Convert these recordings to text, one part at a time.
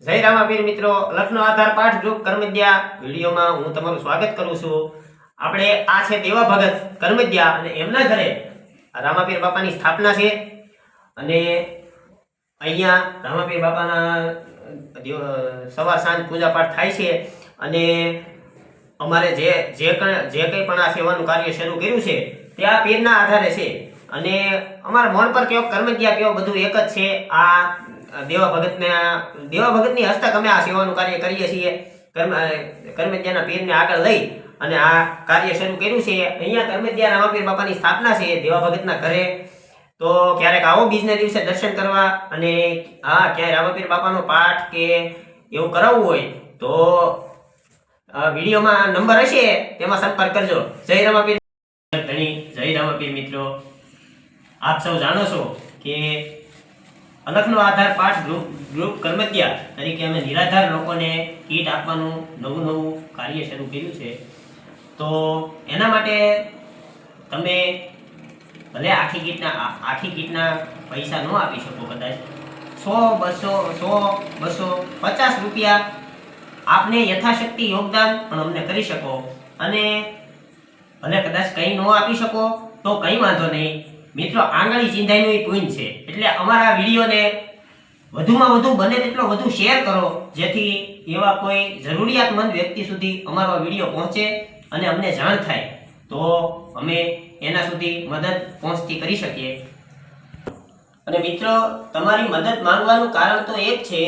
જય રામાપીર મિત્રો, લખનો આધાર પાઠ ગ્રુપ કર્મદ્યા વિડીયોમાં હું તમારું સ્વાગત કરું છું। આપણે આ છે દેવા ભગત કર્મદ્યા અને એમના ઘરે રામાપીર બાપાની સ્થાપના છે અને અહીંયા રામાપીર બાપાના સવાર સાંજ પૂજા પાઠ થાય છે અને અમારે જે કંઈ પણ આ સેવાનું કાર્ય શરૂ કર્યું છે તે આ પીરના આધારે છે અને અમારા મોન પર કયો કર્મદ્યા કયો બધું એક જ છે। આ દેવા ભગતની હસ્તક અમે આ સેવાનું કાર્ય કરીએ છીએ। કર્મદ્યાના પીરને આગળ લઈ અને આ કાર્ય શરૂ કર્યું છે। અહીંયા કર્મદ્યા રામાપીર બાપાની સ્થાપના છે દેવા ભગતના ઘરે। તો ક્યારેક આવો બીજના દિવસે દર્શન કરવા અને હા ક્યાંય રામાપીર બાપાનો પાઠ કે એવું કરાવવું હોય તો વિડીયોમાં નંબર હશે તેમાં સંપર્ક કરજો। જય રામાપીર જય રામાપીર મિત્રો, આપ સૌ જાણો છો કે અલખનો આધાર પાઠ ગ્રુપ કર્મદ્યા તરીકે અમે નિરાધાર લોકોને કીટ આપવાનું નવું કાર્ય શરૂ કર્યું છે। તો એના માટે તમે ભલે આખી કીટના પૈસા ન આપી શકો, કદાચ 100-200-50 રૂપિયા આપને યથાશક્તિ યોગદાન પણ અમને કરી શકો અને ભલે કદાચ કંઈ ન આપી શકો તો કંઈ વાંધો નહીં મિત્રો, આંગળી ચીંધાઈનું એ પુણ્ય છે। એટલે અમારા વિડીયોને વધુમાં વધુ બને તેટલો વધુ શેર કરો, જેથી એવા કોઈ જરૂરિયાતમંદ વ્યક્તિ સુધી અમારો વિડીયો પહોંચે અને અમને જાણ થાય તો અમે એના સુધી મદદ પહોંચતી કરી શકીએ। અને મિત્રો, તમારી મદદ માંગવાનું કારણ તો એક છે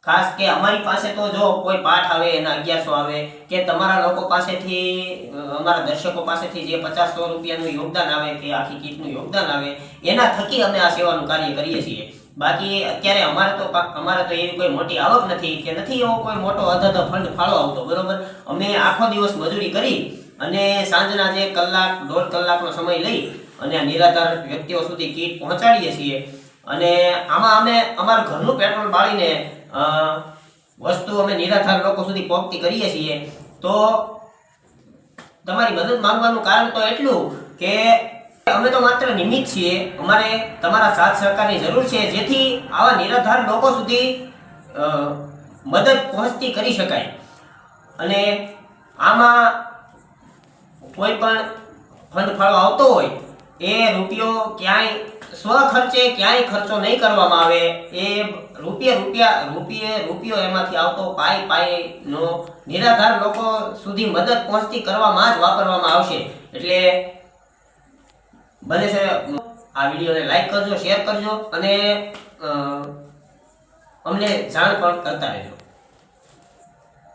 ખાસ કે અમારી પાસે તો જો કોઈ પાઠ આવે એના 1100 આવે કે તમારા લોકો પાસેથી અમારા દર્શકો પાસેથી જે 50-100 રૂપિયાનું યોગદાન આવે કે આખી કીટનું યોગદાન આવે એના થકી અમે આ સેવાનું કાર્ય કરીએ છીએ। બાકી અત્યારે અમારે તો એવી કોઈ મોટી આવક નથી કે નથી એવો કોઈ મોટો અધધ ફંડ ફાળો આવતો, બરોબર। અમે આખો દિવસ મજૂરી કરી અને સાંજના જે કલાક-1.5 કલાકનો સમય લઈ અને આ નિરાધાર વ્યક્તિઓ સુધી કીટ પહોંચાડીએ છીએ અને આમાં અમે અમારા ઘરનું પેટ્રોલ બાળીને વસ્તુ અમે નિરાધાર લોકો સુધી પહોંચતી કરીએ છીએ। તો તમારી મદદ માંગવાનું કારણ તો એટલું કે અમે તો માત્ર નિમિત્ત છીએ, અમારે તમારા સાથ સહકારની જરૂર છે જેથી આવા નિરાધાર લોકો સુધી મદદ પહોંચતી કરી શકાય। અને આમાં કોઈ પણ ફંડ ફાળો આવતો હોય એ રૂપિયો ક્યાંય સ્વખર્ચે ક્યાંય ખર્ચો નહીં કરવામાં આવે। એ રૂપિયો એમાંથી આવતો પાઈનો નિરાધાર લોકો સુધી મદદ પહોંચતી કરવામાં જ વાપરવામાં આવશે। એટલે બને છે આ વિડીયોને લાઈક કરજો, શેર કરજો અને અમને જાણ પણ કરતા રહેજો।